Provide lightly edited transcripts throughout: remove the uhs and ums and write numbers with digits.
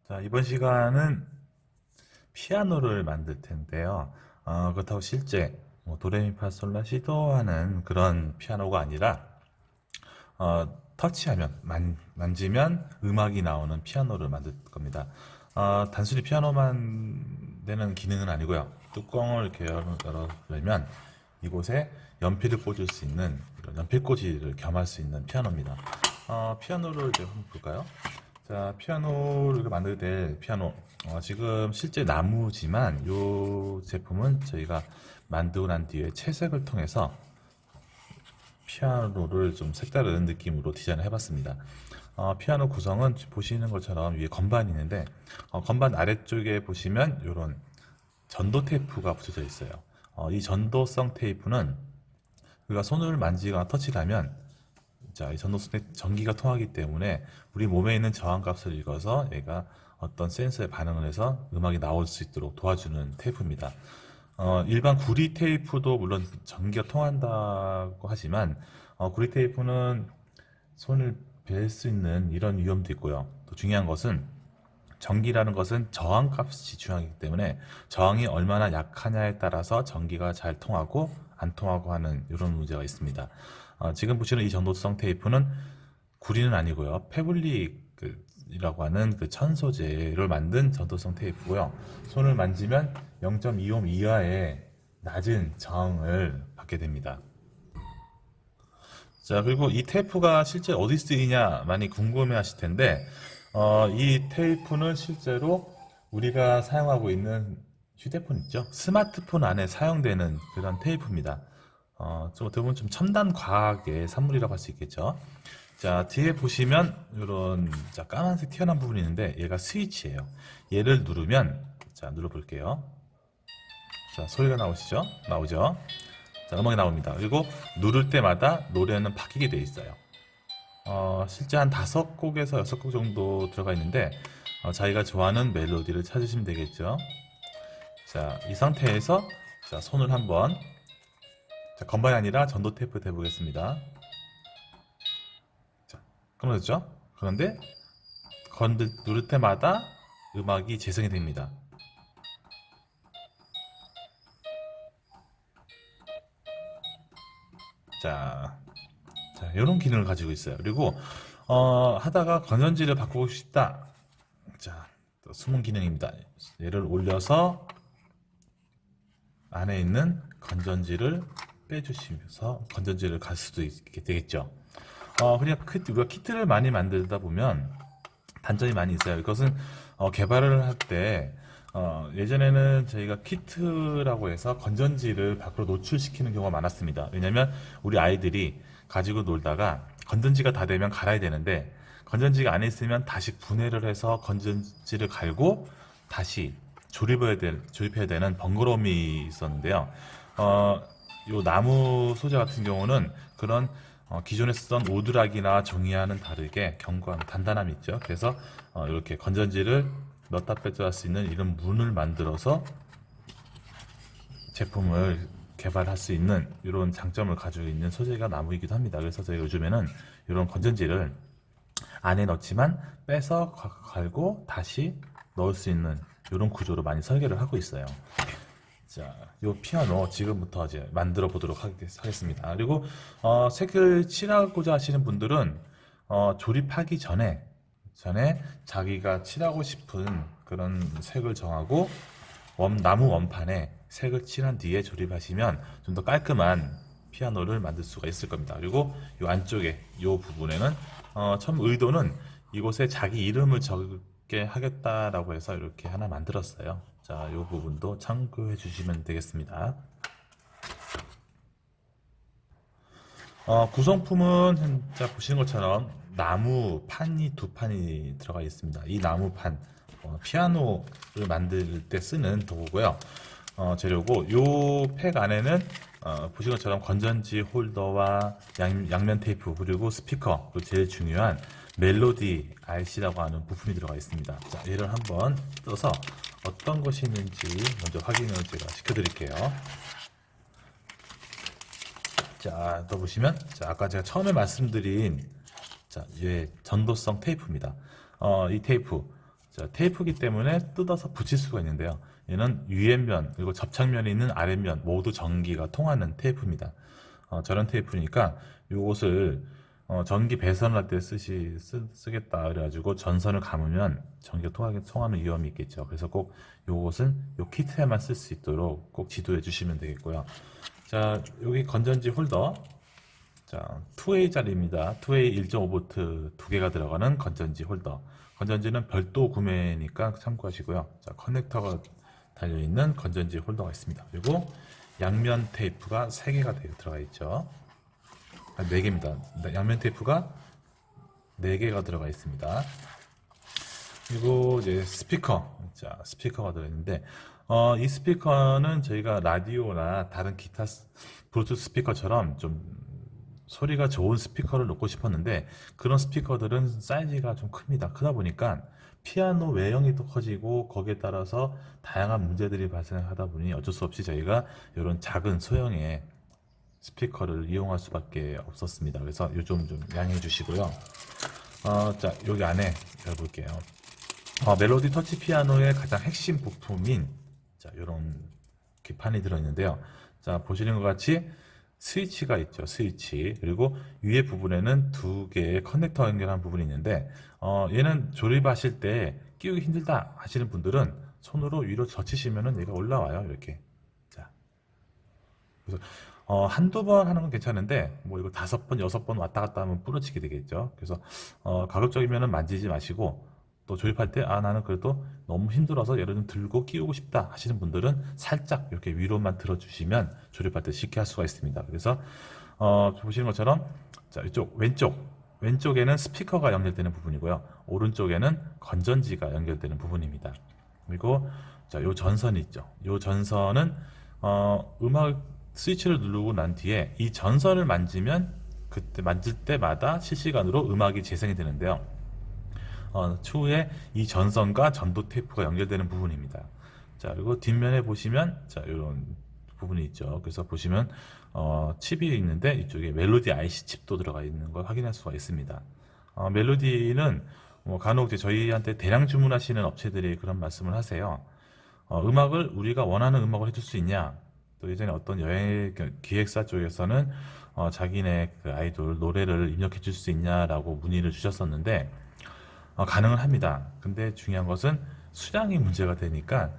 자, 이번 시간은 피아노를 만들 텐데요. 그렇다고 실제 도레미파솔라시도 하는 그런 피아노가 아니라 터치하면 만지면 음악이 나오는 피아노를 만들 겁니다. 단순히 피아노만 되는 기능은 아니고요. 뚜껑을 이렇게 열으려면 이곳에 연필을 꽂을 수 있는 이런 연필꽂이를 겸할 수 있는 피아노입니다. 피아노를 이제 한번 볼까요? 자, 피아노를 만들게 될 피아노. 지금 실제 나무지만 이 제품은 저희가 만들고 난 뒤에 채색을 통해서 피아노를 좀 색다른 느낌으로 디자인을 해봤습니다. 피아노 구성은 보시는 것처럼 위에 건반이 있는데 건반 아래쪽에 보시면 이런 전도 테이프가 붙여져 있어요. 이 전도성 테이프는 우리가 손을 만지거나 터치를 하면 자, 이 전도성에 전기가 통하기 때문에 우리 몸에 있는 저항값을 읽어서 얘가 어떤 센서에 반응을 해서 음악이 나올 수 있도록 도와주는 테이프입니다. 일반 구리 테이프도 물론 전기가 통한다고 하지만 구리 테이프는 손을 벨 수 있는 이런 위험도 있고요. 또 중요한 것은 전기라는 것은 저항값이 중요하기 때문에 저항이 얼마나 약하냐에 따라서 전기가 잘 통하고 안 통하고 하는 이런 문제가 있습니다. 지금 보시는 이 전도성 테이프는 구리는 아니고요. 페블릭이라고 하는 그 천 소재를 만든 전도성 테이프고요. 손을 만지면 0.2옴 이하의 낮은 저항을 받게 됩니다. 자, 그리고 이 테이프가 실제 어디 쓰이냐 많이 궁금해 하실 텐데, 이 테이프는 실제로 우리가 사용하고 있는 휴대폰 있죠? 스마트폰 안에 사용되는 그런 테이프입니다. 좀 어떻게 보면 좀 첨단 과학의 산물이라고 할 수 있겠죠? 자, 뒤에 보시면 이런 까만색 튀어나온 부분이 있는데 얘가 스위치예요. 얘를 누르면 자, 눌러볼게요. 자, 소리가 나오시죠? 나오죠? 자, 음악이 나옵니다. 그리고 누를 때마다 노래는 바뀌게 돼 있어요. 실제 한 5곡에서 6곡 정도 들어가 있는데 자기가 좋아하는 멜로디를 찾으시면 되겠죠. 자, 이 상태에서 자, 손을 한번 자, 건반이 아니라 전도 테이프 대보겠습니다. 자, 끊어졌죠? 그런데 누를 때마다 음악이 재생이 됩니다. 자, 이런 기능을 가지고 있어요. 그리고 하다가 건전지를 바꾸고 싶다. 자, 또 숨은 기능입니다. 얘를 올려서 안에 있는 건전지를 빼주시면서 건전지를 갈 수도 있게 되겠죠. 그냥 우리가 키트를 많이 만들다 보면 단점이 많이 있어요. 이것은 개발을 할 때 예전에는 저희가 키트라고 해서 건전지를 밖으로 노출시키는 경우가 많았습니다. 왜냐하면 우리 아이들이 가지고 놀다가 건전지가 다 되면 갈아야 되는데 건전지가 안에 있으면 다시 분해를 해서 건전지를 갈고 다시 조립해야 되는 번거로움이 있었는데요. 요 나무 소재 같은 경우는 그런 기존에 쓰던 오드락이나 종이와는 다르게 견고함, 단단함이 있죠. 그래서 이렇게 건전지를 넣었다 뺐다 할 수 있는 이런 문을 만들어서 제품을 개발할 수 있는 이런 장점을 가지고 있는 소재가 나무이기도 합니다. 그래서 저희가 요즘에는 이런 건전지를 안에 넣지만 빼서 갈고 다시 넣을 수 있는 이런 구조로 많이 설계를 하고 있어요. 자, 이 피아노 지금부터 이제 만들어 보도록 하겠습니다. 그리고 색을 칠하고자 하시는 분들은 조립하기 전에 자기가 칠하고 싶은 그런 색을 정하고 나무 원판에 색을 칠한 뒤에 조립하시면 좀 더 깔끔한 피아노를 만들 수가 있을 겁니다. 그리고 이 안쪽에 이 부분에는 처음 의도는 이곳에 자기 이름을 적게 하겠다라고 해서 이렇게 하나 만들었어요. 자, 이 부분도 참고해 주시면 되겠습니다. 구성품은 자, 보시는 것처럼 나무 판이 2판이 들어가 있습니다. 이 나무판 피아노를 만들 때 쓰는 도구고요. 재료고 이 팩 안에는 보시는 것처럼 건전지 홀더와 양면 테이프 그리고 스피커 그리고 제일 중요한 멜로디 RC라고 하는 부품이 들어가 있습니다. 자, 얘를 한번 뜯어서 어떤 것이 있는지 먼저 확인을 제가 시켜드릴게요. 자, 또 보시면 자, 아까 제가 처음에 말씀드린 자, 전도성 테이프입니다. 이 테이프 자, 테이프기 때문에 뜯어서 붙일 수가 있는데요. 얘는 위에 면 그리고 접착면이 있는 아랫면 모두 전기가 통하는 테이프입니다. 저런 테이프니까 요것을 전기 배선을 할 때 쓰겠다 그래가지고 전선을 감으면 전기가 통하는 위험이 있겠죠. 그래서 꼭 요것은 요 키트에만 쓸 수 있도록 꼭 지도해 주시면 되겠고요. 자, 여기 건전지 홀더. 자, 2A짜리입니다. 2A 1.5V 두 개가 들어가는 건전지 홀더. 건전지는 별도 구매니까 참고하시고요. 자, 커넥터가 달려있는 건전지 홀더가 있습니다. 그리고 양면 테이프가 3개가 들어가 있죠. 4개입니다. 양면 테이프가 4개가 들어가 있습니다. 그리고 이제 스피커. 자, 스피커가 들어있는데, 이 스피커는 저희가 라디오나 다른 기타 블루투스 스피커처럼 좀 소리가 좋은 스피커를 놓고 싶었는데, 그런 스피커들은 사이즈가 좀 큽니다. 크다 보니까 피아노 외형이 또 커지고 거기에 따라서 다양한 문제들이 발생하다 보니 어쩔 수 없이 저희가 이런 작은 소형의 스피커를 이용할 수밖에 없었습니다. 그래서 요즘 좀 양해해 주시고요. 자, 여기 안에 열어볼게요. 멜로디 터치 피아노의 가장 핵심 부품인 자, 이런 기판이 들어있는데요. 자, 보시는 것 같이 스위치가 있죠. 스위치. 그리고 위에 부분에는 2개의 커넥터 연결한 부분이 있는데, 얘는 조립하실 때 끼우기 힘들다 하시는 분들은 손으로 위로 젖히시면은 얘가 올라와요. 이렇게. 자. 그래서 한두 번 하는 건 괜찮은데, 뭐 이거 5번, 6번 왔다 갔다 하면 부러지게 되겠죠. 그래서, 가급적이면은 만지지 마시고, 또 조립할 때, 나는 그래도 너무 힘들어서 예를 들면 들고 끼우고 싶다 하시는 분들은 살짝 이렇게 위로만 들어주시면 조립할 때 쉽게 할 수가 있습니다. 그래서, 보시는 것처럼, 자, 이쪽, 왼쪽에는 스피커가 연결되는 부분이고요. 오른쪽에는 건전지가 연결되는 부분입니다. 그리고, 자, 요 전선이 있죠. 요 전선은, 음악 스위치를 누르고 난 뒤에 이 전선을 만지면 그때 만질 때마다 실시간으로 음악이 재생이 되는데요. 추후에 이 전선과 전도 테이프가 연결되는 부분입니다. 자, 그리고 뒷면에 보시면 자, 이런 부분이 있죠. 그래서 보시면 칩이 있는데 이쪽에 멜로디 IC 칩도 들어가 있는 걸 확인할 수가 있습니다. 멜로디는 간혹 이제 저희한테 대량 주문하시는 업체들이 그런 말씀을 하세요. 음악을 우리가 원하는 음악을 해줄 수 있냐? 또 예전에 어떤 여행 기획사 쪽에서는 자기네 그 아이돌 노래를 입력해 줄 수 있냐라고 문의를 주셨었는데 가능은 합니다. 근데 중요한 것은 수량이 문제가 되니까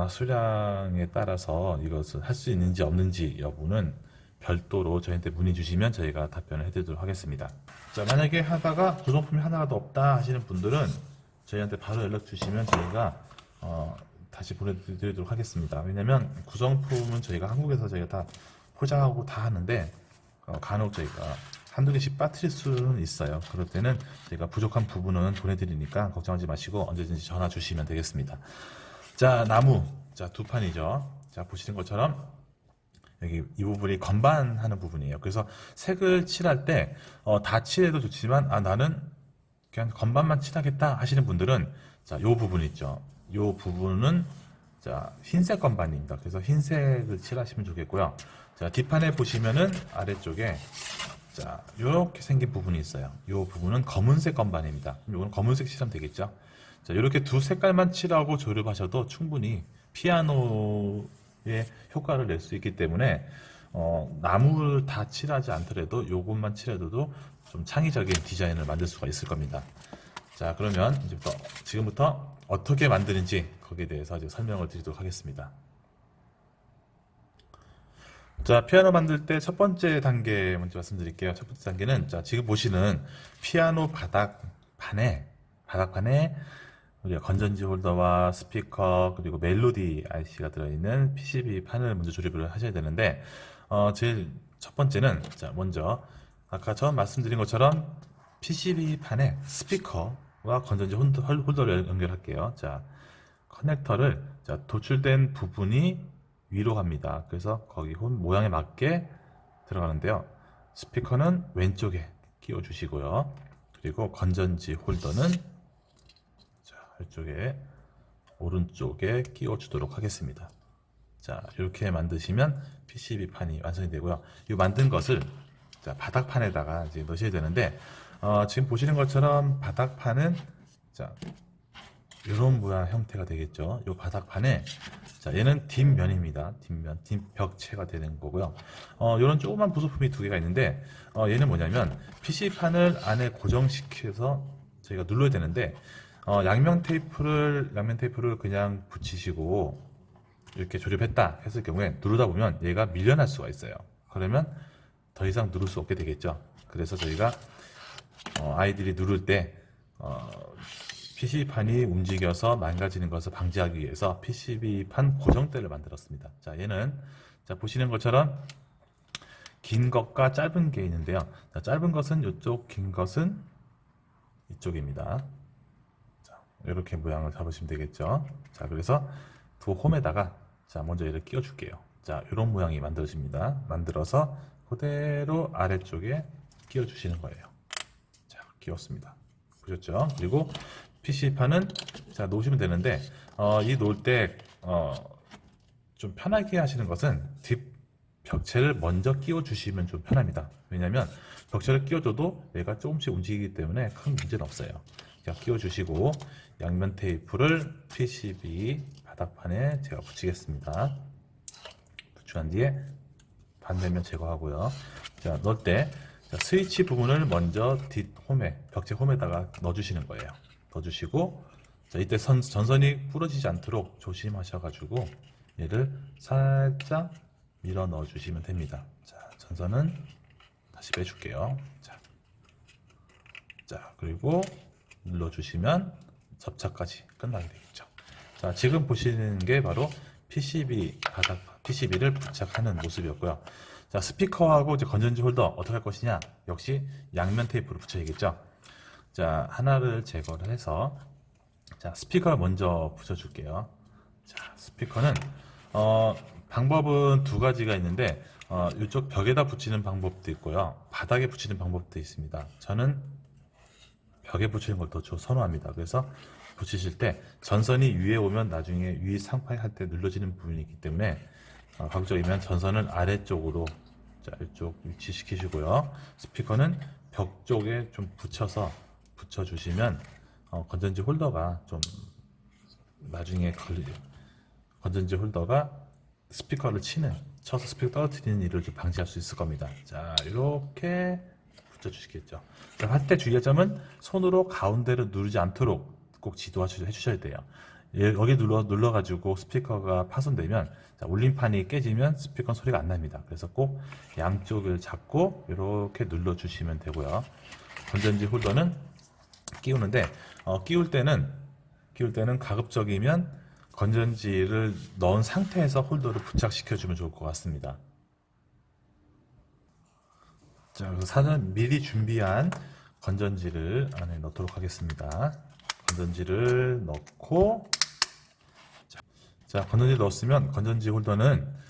수량에 따라서 이것을 할 수 있는지 없는지 여부는 별도로 저희한테 문의 주시면 저희가 답변을 해드리도록 하겠습니다. 자, 만약에 하다가 구성품이 하나도 없다 하시는 분들은 저희한테 바로 연락 주시면 저희가 다시 보내드리도록 하겠습니다. 왜냐면 구성품은 저희가 다 포장하고 다 하는데 간혹 저희가 한두 개씩 빠뜨릴 수는 있어요. 그럴 때는 저희가 부족한 부분은 보내드리니까 걱정하지 마시고 언제든지 전화 주시면 되겠습니다. 자, 나무. 자, 2판이죠. 자, 보시는 것처럼 여기 이 부분이 건반하는 부분이에요. 그래서 색을 칠할 때 다 칠해도 좋지만 나는 그냥 건반만 칠하겠다 하시는 분들은 자, 요 부분 있죠. 요 부분은 자, 흰색 건반입니다. 그래서 흰색을 칠하시면 좋겠고요. 자, 뒷판에 보시면은 아래쪽에 자, 요렇게 생긴 부분이 있어요. 요 부분은 검은색 건반입니다. 요건 검은색 칠하면 되겠죠. 자, 요렇게 두 색깔만 칠하고 조립하셔도 충분히 피아노의 효과를 낼 수 있기 때문에 나무를 다 칠하지 않더라도 요것만 칠해도 좀 창의적인 디자인을 만들 수가 있을 겁니다. 자, 그러면 지금부터 어떻게 만드는지 거기에 대해서 이제 설명을 드리도록 하겠습니다. 자, 피아노 만들 때 첫 번째 단계 먼저 말씀드릴게요. 첫 번째 단계는 자, 지금 보시는 피아노 바닥판에 우리가 건전지 홀더와 스피커 그리고 멜로디 IC가 들어있는 PCB 판을 먼저 조립을 하셔야 되는데 제일 첫 번째는 자, 먼저 아까 처음 말씀드린 것처럼 PCB 판에 스피커와 건전지 홀더를 연결할게요. 자, 커넥터를 자, 도출된 부분이 위로 갑니다. 그래서 거기 모양에 맞게 들어가는데요. 스피커는 왼쪽에 끼워 주시고요. 그리고 건전지 홀더는 자, 이쪽에 오른쪽에 끼워 주도록 하겠습니다. 자, 이렇게 만드시면 PCB 판이 완성이 되고요. 이 만든 것을 자, 바닥판에다가 이제 넣으셔야 되는데 지금 보시는 것처럼 바닥판은 자, 이런 모양 형태가 되겠죠. 이 바닥판에 자 얘는 뒷면입니다. 뒷면, 뒷벽체가 되는 거고요. 이런 조그만 부속품이 두 개가 있는데 얘는 뭐냐면 PC판을 안에 고정시켜서 저희가 눌러야 되는데 양면 테이프를 그냥 붙이시고 이렇게 조립했다 했을 경우에 누르다 보면 얘가 밀려날 수가 있어요. 그러면 더 이상 누를 수 없게 되겠죠. 그래서 저희가 아이들이 누를 때 PC판이 움직여서 망가지는 것을 방지하기 위해서 PCB판 고정대를 만들었습니다. 자, 얘는 자 보시는 것처럼 긴 것과 짧은 게 있는데요. 자, 짧은 것은 이쪽, 긴 것은 이쪽입니다. 자, 이렇게 모양을 잡으시면 되겠죠. 자, 그래서 두 홈에다가 자 먼저 얘를 끼워 줄게요. 자, 이런 모양이 만들어집니다. 만들어서 그대로 아래쪽에 끼워 주시는 거예요. 자, 끼웠습니다. 보셨죠? 그리고 PC판은 자 놓으시면 되는데 이 놓을 때 좀 편하게 하시는 것은 뒷 벽체를 먼저 끼워 주시면 좀 편합니다. 왜냐하면 벽체를 끼워줘도 얘가 조금씩 움직이기 때문에 큰 문제는 없어요. 자, 끼워 주시고 양면 테이프를 PCB 바닥판에 제가 붙이겠습니다. 붙인 뒤에 반대면 제거하고요. 자, 넣을 때 자, 스위치 부분을 먼저 뒷홈에 벽체 홈에다가 넣어주시는 거예요. 넣어주시고 자, 이때 전선이 부러지지 않도록 조심하셔가지고 얘를 살짝 밀어 넣어주시면 됩니다. 자, 전선은 다시 빼줄게요. 자, 그리고 눌러주시면 접착까지 끝나게 되겠죠. 자, 지금 보시는 게 바로 PCB를 부착하는 모습이었고요. 자, 스피커하고 이제 건전지 홀더 어떻게 할 것이냐? 역시 양면 테이프로 붙여야겠죠. 자, 하나를 제거를 해서 자, 스피커를 먼저 붙여줄게요. 자, 스피커는 방법은 두 가지가 있는데 이쪽 벽에다 붙이는 방법도 있고요. 바닥에 붙이는 방법도 있습니다. 저는 벽에 붙이는 걸 더 선호합니다. 그래서 붙이실 때 전선이 위에 오면 나중에 위 상판이 할 때 눌러지는 부분이 있기 때문에 가급적이면 전선을 아래쪽으로 자, 이쪽 위치시키시고요. 스피커는 벽 쪽에 좀 붙여주시면 건전지 홀더가 좀 나중에 건전지 홀더가 스피커를 쳐서 스피커 떨어뜨리는 일을 좀 방지할 수 있을 겁니다. 자, 이렇게 붙여주시겠죠. 할 때 주의할 점은 손으로 가운데를 누르지 않도록 꼭 지도해 주셔야 돼요. 여기 눌러가지고 스피커가 파손되면 자, 울림판이 깨지면 스피커 소리가 안 납니다. 그래서 꼭 양쪽을 잡고 이렇게 눌러주시면 되고요. 건전지 홀더는 끼우는데 끼울 때는 가급적이면 건전지를 넣은 상태에서 홀더를 부착시켜주면 좋을 것 같습니다. 자, 그래서 사전 미리 준비한 건전지를 안에 넣도록 하겠습니다. 건전지를 넣고 자, 건전지 넣었으면 건전지 홀더는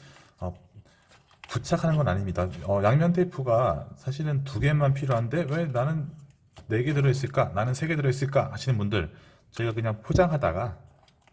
부착하는 건 아닙니다. 양면 테이프가 사실은 두 개만 필요한데 왜 나는 4개 들어있을까? 나는 3개 들어있을까? 하시는 분들 저희가 그냥 포장하다가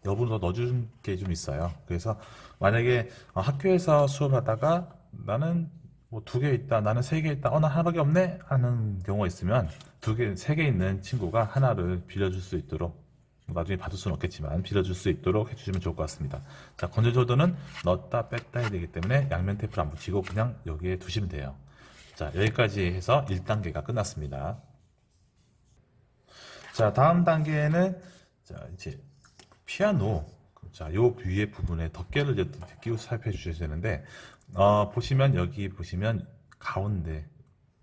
여분으로 넣어준 게 좀 있어요. 그래서 만약에 학교에서 수업하다가 나는 뭐 2개 있다, 나는 3개 있다, 나 하나밖에 없네? 하는 경우가 있으면 2개, 3개 있는 친구가 하나를 빌려줄 수 있도록 나중에 받을 수는 없겠지만 빌려줄 수 있도록 해주시면 좋을 것 같습니다. 자, 건전지 홀더는 넣었다 뺐다 해야 되기 때문에 양면 테이프를 안 붙이고 그냥 여기에 두시면 돼요. 자, 여기까지 해서 1단계가 끝났습니다. 자, 다음 단계는 자, 이제 피아노 자, 요 위에 부분에 덮개를 이제 끼워서 살펴주셔야 되는데 보시면 여기 보시면 가운데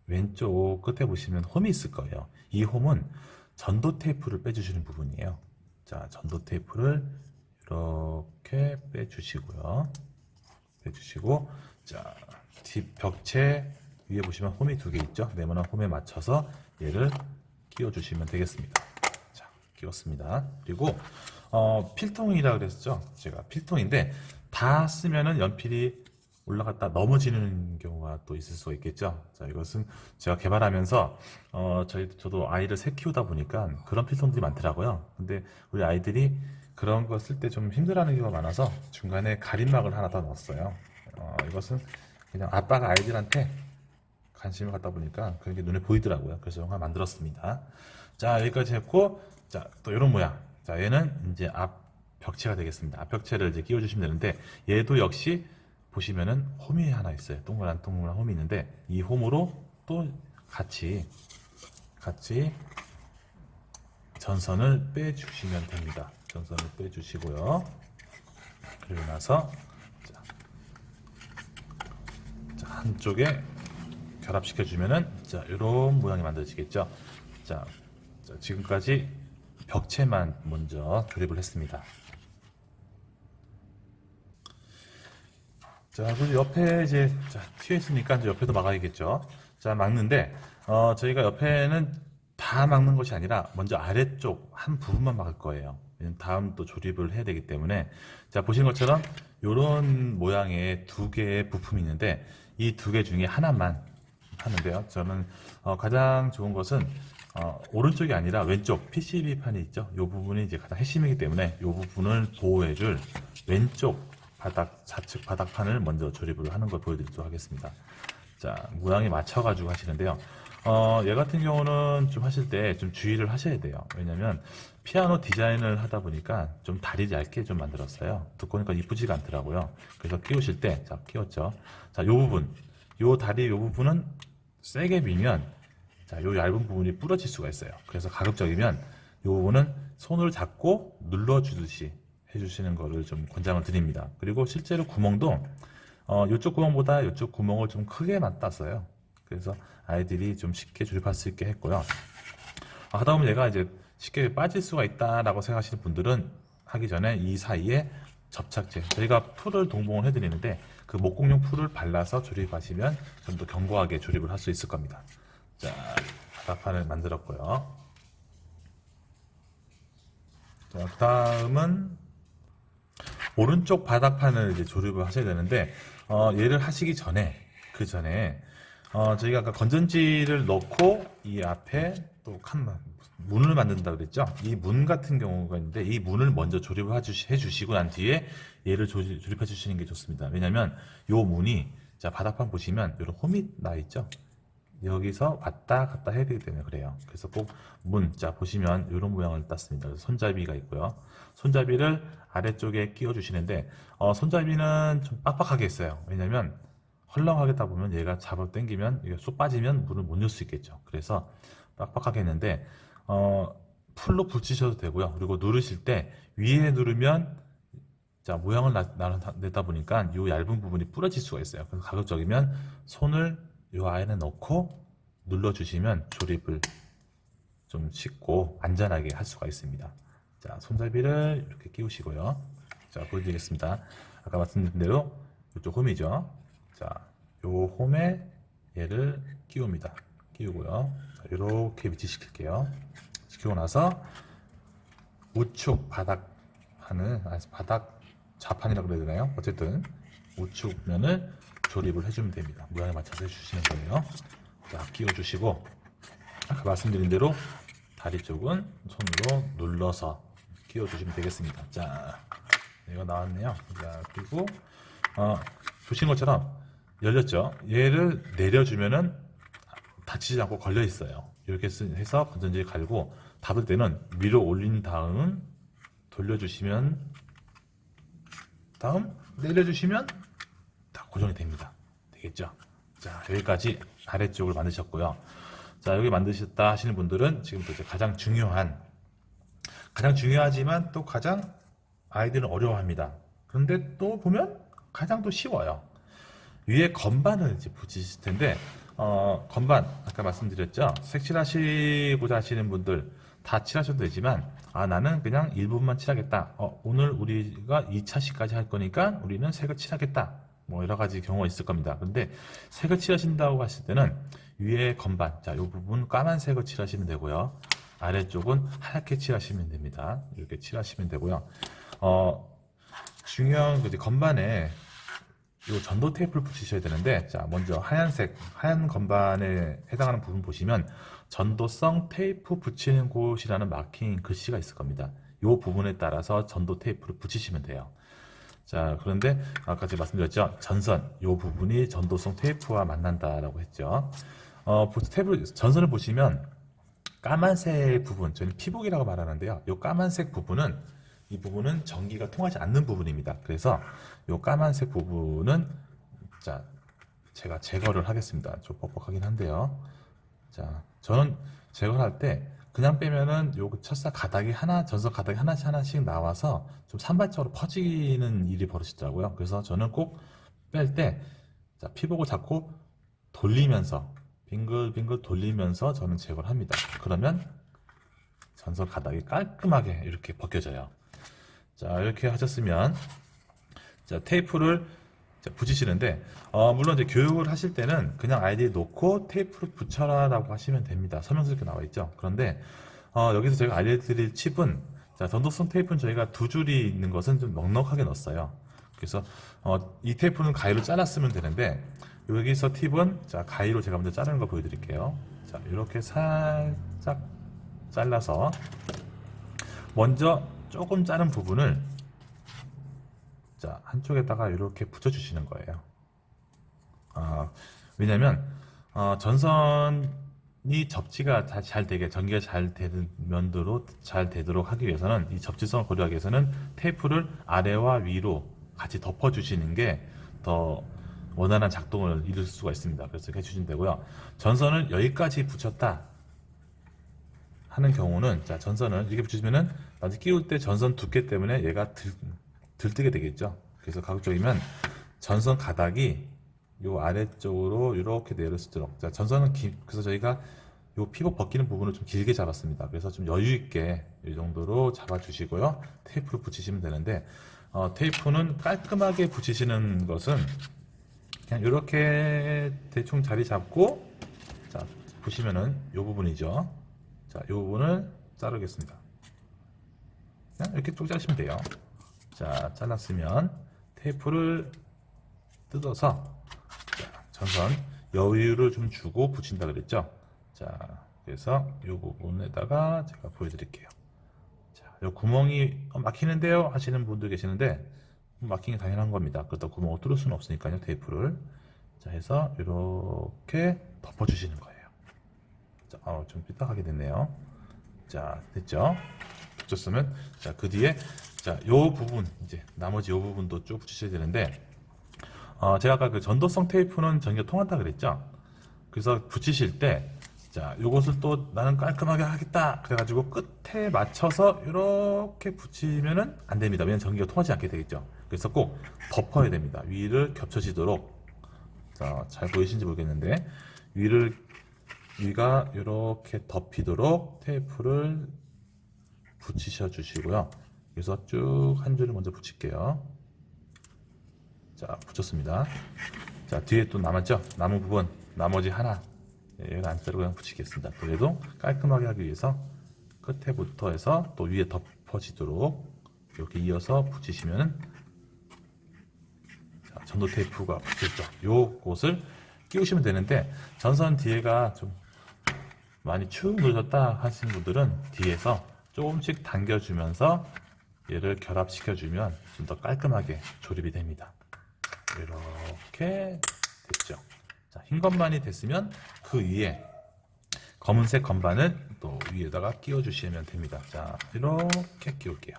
왼쪽 끝에 보시면 홈이 있을 거예요. 이 홈은 전도 테이프를 빼주시는 부분이에요. 자, 전도 테이프를 이렇게 빼주시고요. 빼주시고 자, 뒷 벽체 위에 보시면 홈이 2개 있죠. 네모난 홈에 맞춰서 얘를 끼워주시면 되겠습니다. 자, 끼웠습니다. 그리고 필통이라 그랬죠. 제가 필통인데 다 쓰면은 연필이 올라갔다 넘어지는 경우가 또 있을 수가 있겠죠. 자, 이것은 제가 개발하면서 저도 아이를 새 키우다 보니까 그런 필통들이 많더라고요. 근데 우리 아이들이 그런 거 쓸 때 좀 힘들어하는 경우가 많아서 중간에 가림막을 하나 더 넣었어요. 이것은 그냥 아빠가 아이들한테 관심을 갖다 보니까 그게 눈에 보이더라고요. 그래서 하나 만들었습니다. 자, 여기까지 했고 자, 또 이런 모양. 자, 얘는 이제 앞 벽체가 되겠습니다. 앞 벽체를 이제 끼워주시면 되는데, 얘도 역시 보시면은 홈이 하나 있어요. 동그란 홈이 있는데, 이 홈으로 또 같이 전선을 빼주시면 됩니다. 전선을 빼주시고요. 그리고 나서 자, 한쪽에 결합시켜주면은 자, 이런 모양이 만들어지겠죠. 자, 지금까지 벽체만 먼저 조립을 했습니다. 자, 그리고 옆에 이제 튀어 있으니까 이제 옆에도 막아야겠죠. 자, 막는데 저희가 옆에는 다 막는 것이 아니라 먼저 아래쪽 한 부분만 막을 거예요. 다음 또 조립을 해야 되기 때문에. 자, 보시는 것처럼 이런 모양의 두 개의 부품이 있는데 이 두 개 중에 하나만 하는데요. 저는 가장 좋은 것은 오른쪽이 아니라 왼쪽 PCB판이 있죠. 이 부분이 이제 가장 핵심이기 때문에 이 부분을 보호해줄 왼쪽 좌측 바닥판을 먼저 조립을 하는 걸 보여드리도록 하겠습니다. 자, 모양에 맞춰가지고 하시는데요. 얘 같은 경우는 좀 하실 때 좀 주의를 하셔야 돼요. 왜냐면 피아노 디자인을 하다 보니까 좀 다리 얇게 좀 만들었어요. 듣고 보니까 이쁘지가 않더라고요. 그래서 끼우실 때, 자, 끼웠죠. 자, 요 부분, 요 다리 요 부분은 세게 밀면, 자, 요 얇은 부분이 부러질 수가 있어요. 그래서 가급적이면 요 부분은 손을 잡고 눌러주듯이 해주시는 거를 좀 권장을 드립니다. 그리고 실제로 구멍도 이쪽 구멍보다 이쪽 구멍을 좀 크게 맞땄어요. 그래서 아이들이 좀 쉽게 조립할 수 있게 했고요. 하다 보면 얘가 이제 쉽게 빠질 수가 있다라고 생각하시는 분들은 하기 전에 이 사이에 접착제, 저희가 풀을 동봉을 해드리는데 그 목공용 풀을 발라서 조립하시면 좀 더 견고하게 조립을 할 수 있을 겁니다. 자, 바닥판을 만들었고요. 자, 그 다음은 오른쪽 바닥판을 이제 조립을 하셔야 되는데 얘를 하시기 전에 저희가 아까 건전지를 넣고 이 앞에 또 문을 만든다 그랬죠. 이 문 같은 경우가 있는데 이 문을 먼저 조립을 해주시고 난 뒤에 얘를 조립해 주시는 게 좋습니다. 왜냐면 이 문이 자, 바닥판 보시면 이런 홈이 나 있죠. 여기서 왔다 갔다 해야 되기 때문에 그래요. 그래서 꼭 자, 보시면 이런 모양을 땄습니다. 그래서 손잡이가 있고요. 손잡이를 아래쪽에 끼워 주시는데 손잡이는 좀 빡빡하게 했어요. 왜냐면 헐렁하겠다 보면 얘가 잡아 당기면 이게 쏙 빠지면 물을 못 넣을 수 있겠죠. 그래서 빡빡하게 했는데 풀로 붙이셔도 되고요. 그리고 누르실 때 위에 누르면 자, 모양을 내다 보니까 이 얇은 부분이 부러질 수가 있어요. 그래서 가급적이면 손을 이 안에 넣고 눌러주시면 조립을 좀 쉽고 안전하게 할 수가 있습니다. 자, 손잡이를 이렇게 끼우시고요. 자, 보여드리겠습니다. 아까 말씀드린 대로 이쪽 홈이죠. 자, 요 홈에 얘를 끼웁니다. 끼우고요. 자, 이렇게 위치시킬게요. 시키고 나서 우측 바닥 좌판이라고 그래야 되나요? 어쨌든 우측 면을 조립을 해주면 됩니다. 모양에 맞춰서 해주시는 거예요. 자, 끼워주시고 아까 말씀드린 대로 다리 쪽은 손으로 눌러서 끼워주시면 되겠습니다. 자, 이거 나왔네요. 자, 그리고 보시는 것처럼 열렸죠. 얘를 내려주면은 다치지 않고 걸려 있어요. 이렇게 해서 건전지를 갈고 닫을 때는 위로 올린 다음 돌려주시면 다음 내려주시면 다 고정이 됩니다. 되겠죠? 자, 여기까지 아래쪽을 만드셨고요. 자, 여기 만드셨다 하시는 분들은 지금부터 이제 가장 중요하지만 또 가장 아이들은 어려워합니다. 그런데 또 보면 가장 또 쉬워요. 위에 건반을 이제 붙이실 텐데 건반 아까 말씀드렸죠. 색칠하시고자 하시는 분들 다 칠하셔도 되지만 나는 그냥 일부분만 칠하겠다. 오늘 우리가 2차식까지 할 거니까 우리는 색을 칠하겠다. 뭐 여러 가지 경우가 있을 겁니다. 근데 색을 칠하신다고 하실 때는 위에 건반, 자, 이 부분 까만색을 칠하시면 되고요. 아래쪽은 하얗게 칠하시면 됩니다. 이렇게 칠하시면 되고요. 중요한 그 건반에 이 전도 테이프를 붙이셔야 되는데, 자, 먼저 하얀 건반에 해당하는 부분 보시면 전도성 테이프 붙이는 곳이라는 마킹 글씨가 있을 겁니다. 이 부분에 따라서 전도 테이프를 붙이시면 돼요. 자, 그런데 아까 제가 말씀드렸죠. 전선, 이 부분이 전도성 테이프와 만난다라고 했죠. 전선을 보시면 까만색 부분, 저희는 피복이라고 말하는데요. 이 까만색 부분은 이 부분은 전기가 통하지 않는 부분입니다. 그래서 이 까만색 부분은 자 제가 제거를 하겠습니다. 좀 뻑뻑하긴 한데요. 자 저는 제거를 할 때 그냥 빼면은 요 철사 가닥이 하나, 전선 가닥이 하나씩 나와서 좀 산발적으로 퍼지는 일이 벌어지더라고요. 그래서 저는 꼭 뺄 때 피복을 잡고 돌리면서 빙글빙글 돌리면서 저는 제거를 합니다. 그러면 전선 가닥이 깔끔하게 이렇게 벗겨져요. 자 이렇게 하셨으면 자 테이프를 붙이시는데 물론 이제 교육을 하실 때는 그냥 아이디 놓고 테이프를 붙여라 라고 하시면 됩니다. 설명서 이렇게 나와 있죠. 그런데 여기서 제가 알려드릴 칩은 자, 전도성 테이프는 저희가 두 줄이 있는 것은 좀 넉넉하게 넣었어요. 그래서 이 테이프는 가위로 잘랐으면 되는데 여기서 팁은 자 가위로 제가 먼저 자르는 거 보여드릴게요. 자 이렇게 살짝 잘라서 먼저 조금 자른 부분을 자 한쪽에다가 이렇게 붙여주시는 거예요. 왜냐면 전선이 접지가 잘 되게 전기가 잘 되는 면도로 잘 되도록 하기 위해서는 이 접지성을 고려하기 위해서는 테이프를 아래와 위로 같이 덮어주시는 게 더 원활한 작동을 이룰 수가 있습니다. 그래서 이렇게 해주시면 되고요. 전선을 여기까지 붙였다 하는 경우는 자 전선을 이렇게 붙이시면은 나중에 끼울 때 전선 두께 때문에 얘가 들뜨게 되겠죠. 그래서 가급적이면 전선 가닥이 요 아래쪽으로 이렇게 내릴 수 있도록 자 전선은 그래서 저희가 요 피복 벗기는 부분을 좀 길게 잡았습니다. 그래서 좀 여유 있게 이 정도로 잡아주시고요. 테이프를 붙이시면 되는데 테이프는 깔끔하게 붙이시는 것은 그냥 이렇게 대충 자리 잡고 자 보시면은 요 부분이죠. 자, 요 부분을 자르겠습니다. 그냥 이렇게 쭉 자르시면 돼요. 자, 잘랐으면 테이프를 뜯어서 자, 전선 여유를 좀 주고 붙인다 그랬죠. 자, 그래서 이 부분에다가 제가 보여드릴게요. 자, 요 구멍이 막히는데요 하시는 분들 계시는데 막히는 게 당연한 겁니다. 그렇다고 구멍을 뚫을 수는 없으니까요. 테이프를 자 해서 이렇게 덮어주시는 거예요. 자, 좀 삐딱하게 됐네요. 자, 됐죠? 붙였으면 자, 그 뒤에 자, 요 부분 이제 나머지 요 부분도 쭉 붙이셔야 되는데 제가 아까 그 전도성 테이프는 전기가 통한다 그랬죠? 그래서 붙이실 때 자, 요것을 또 나는 깔끔하게 하겠다 그래가지고 끝에 맞춰서 이렇게 붙이면은 안 됩니다. 왜냐면 전기가 통하지 않게 되겠죠. 그래서 꼭 덮어야 됩니다. 위를 겹쳐지도록 자, 잘 보이시는지 모르겠는데 위가 이렇게 덮이도록 테이프를 붙이셔 주시고요. 그래서 쭉 한 줄을 먼저 붙일게요. 자, 붙였습니다. 자, 뒤에 또 남았죠? 남은 부분, 나머지 하나. 얘를 안 자르고 그냥 붙이겠습니다. 그래도 깔끔하게 하기 위해서 끝에부터 해서 또 위에 덮어지도록 이렇게 이어서 붙이시면은 자, 전도 테이프가 붙였죠. 요 곳을 끼우시면 되는데 전선 뒤에가 좀 많이 축 눌렸다 하시는 분들은 뒤에서 조금씩 당겨주면서 얘를 결합시켜주면 좀 더 깔끔하게 조립이 됩니다. 이렇게 됐죠. 자, 흰 것만이 됐으면 그 위에 검은색 건반을 또 위에다가 끼워주시면 됩니다. 자, 이렇게 끼울게요.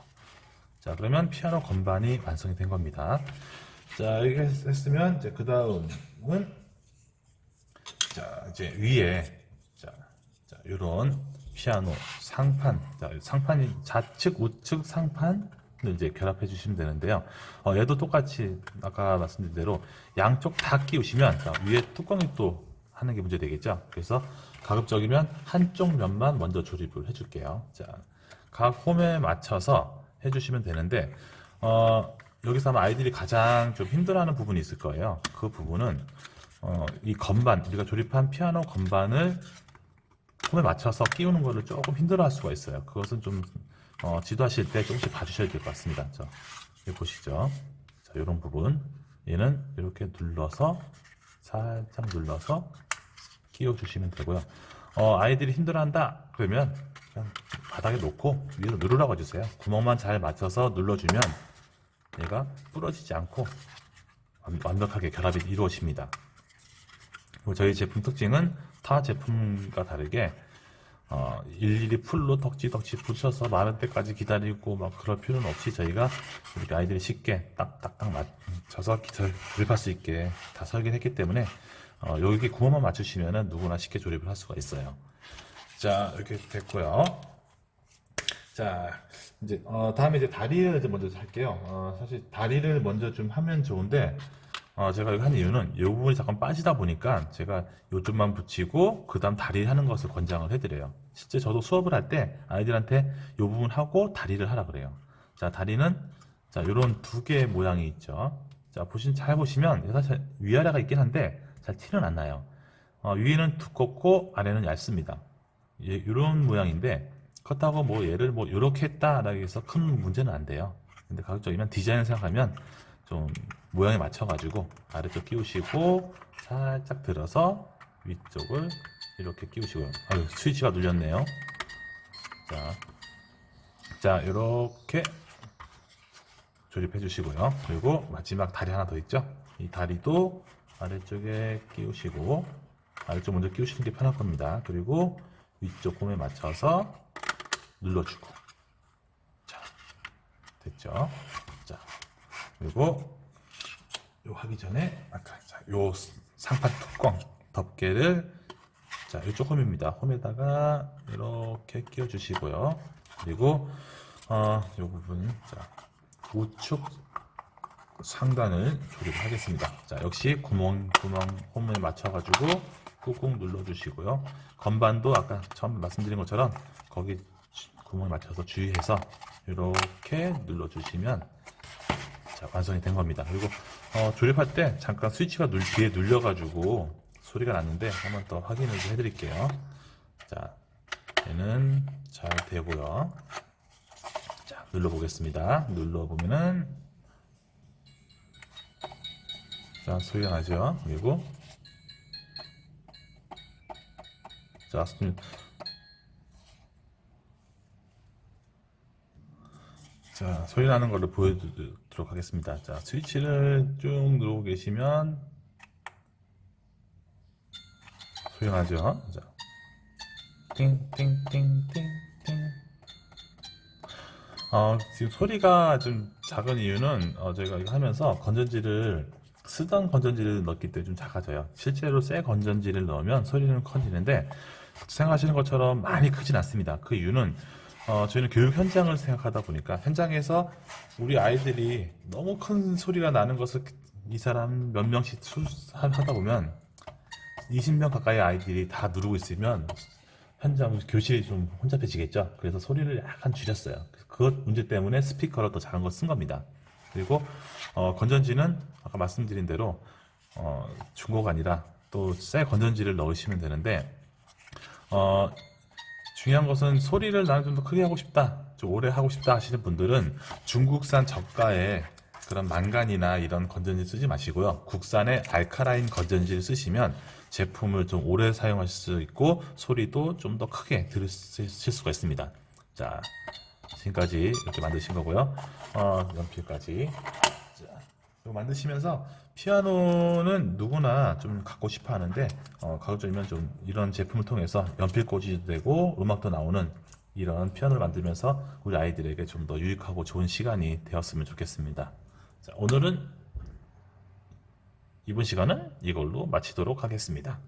자, 그러면 피아노 건반이 완성이 된 겁니다. 자, 이렇게 했으면 이제 그 다음은 자, 이제 위에 자, 이런 피아노 상판, 자, 상판이 좌측, 우측 상판을 이제 결합해 주시면 되는데요. 얘도 똑같이 아까 말씀드린 대로 양쪽 다 끼우시면 자, 위에 뚜껑이 또 하는 게 문제 되겠죠. 그래서 가급적이면 한쪽 면만 먼저 조립을 해줄게요. 자, 각 홈에 맞춰서 해주시면 되는데 여기서 아마 아이들이 가장 좀 힘들어하는 부분이 있을 거예요. 그 부분은 이 건반, 우리가 조립한 피아노 건반을 홈에 맞춰서 끼우는 거를 조금 힘들어할 수가 있어요. 그것은 좀 지도하실 때 조금씩 봐주셔야 될 것 같습니다. 자, 여기 보시죠. 자, 이런 부분 얘는 이렇게 눌러서 살짝 눌러서 끼워주시면 되고요. 아이들이 힘들어한다 그러면 그냥 바닥에 놓고 위로 누르라고 해주세요. 구멍만 잘 맞춰서 눌러주면 얘가 부러지지 않고 완벽하게 결합이 이루어집니다. 그리고 저희 제품 특징은 타 제품과 다르게 일일이 풀로 덕지덕지 붙여서 마를 때까지 기다리고 막 그럴 필요는 없이 저희가 이렇게 아이들이 쉽게 딱딱딱 맞춰서 조립할 수 있게 다 설계했기 때문에 여기 구멍만 맞추시면은 누구나 쉽게 조립을 할 수가 있어요. 자, 이렇게 됐고요. 자, 이제 다음에 이제 다리를 이제 먼저 할게요. 사실 다리를 먼저 좀 하면 좋은데 제가 이거 한 이유는 이 부분이 잠깐 빠지다 보니까 제가 요점만 붙이고 그 다음 다리 하는 것을 권장을 해드려요. 실제 저도 수업을 할 때 아이들한테 이 부분 하고 다리를 하라 그래요. 자, 다리는 자, 요런 두 개의 모양이 있죠. 자, 잘 보시면 사실 위아래가 있긴 한데 잘 티는 안 나요. 위에는 두껍고 아래는 얇습니다. 이런 모양인데 그렇다고 뭐 얘를 뭐 이렇게 했다라고 해서 큰 문제는 안 돼요. 근데 가급적이면 디자인을 생각하면 좀 모양에 맞춰가지고 아래쪽 끼우시고 살짝 들어서 위쪽을 이렇게 끼우시고요. 아유, 스위치가 눌렸네요. 자, 이렇게 조립해 주시고요. 그리고 마지막 다리 하나 더 있죠. 이 다리도 아래쪽에 끼우시고 아래쪽 먼저 끼우시는 게 편할 겁니다. 그리고 위쪽 홈에 맞춰서 눌러주고. 자, 됐죠? 자, 그리고 요 하기 전에 아까 요 상판 뚜껑 덮개를 자, 이쪽 홈입니다. 홈에다가 이렇게 끼워 주시고요. 그리고 요 부분 자, 우측 상단을 조립하겠습니다. 자, 역시 구멍 홈에 맞춰가지고 꾹꾹 눌러주시고요. 건반도 아까 처음 말씀드린 것처럼 거기 구멍에 맞춰서 주의해서 이렇게 눌러주시면 자, 완성이 된 겁니다. 그리고 조립할 때 잠깐 스위치가 뒤에 눌려가지고 소리가 났는데 한 번 더 확인을 해드릴게요. 자, 얘는 잘 되고요. 자, 눌러보겠습니다. 눌러보면은 자, 소리가 나죠. 그리고 자, 소리 나는 걸로 보여드리도록 하겠습니다. 자, 스위치를 쭉 누르고 계시면 소리가 나죠. 자, 띵띵띵띵띵. 지금 소리가 좀 작은 이유는 저희가 이거 하면서 건전지를 쓰던 건전지를 넣기 때문에 좀 작아져요. 실제로 새 건전지를 넣으면 소리는 커지는데 생각하시는 것처럼 많이 크진 않습니다. 그 이유는 저희는 교육 현장을 생각하다 보니까 현장에서 우리 아이들이 너무 큰 소리가 나는 것을 이 사람 몇 명씩 하다 보면 20명 가까이 아이들이 다 누르고 있으면 현장 교실이 좀 혼잡해지겠죠. 그래서 소리를 약간 줄였어요. 그것 문제 때문에 스피커를 더 작은 걸 쓴 겁니다. 그리고 건전지는 아까 말씀드린 대로 중고가 아니라 또 새 건전지를 넣으시면 되는데 중요한 것은 소리를 나는 좀 더 크게 하고 싶다, 좀 오래 하고 싶다 하시는 분들은 중국산 저가의 그런 망간이나 이런 건전지 쓰지 마시고요. 국산의 알카라인 건전지를 쓰시면 제품을 좀 오래 사용하실 수 있고 소리도 좀 더 크게 들으실 수가 있습니다. 자, 지금까지 이렇게 만드신 거고요. 연필까지. 자, 이거 만드시면서 피아노는 누구나 좀 갖고 싶어 하는데 가급적이면 좀 이런 제품을 통해서 연필 꽂이도 되고 음악도 나오는 이런 피아노를 만들면서 우리 아이들에게 좀 더 유익하고 좋은 시간이 되었으면 좋겠습니다. 자, 오늘은 이번 시간은 이걸로 마치도록 하겠습니다.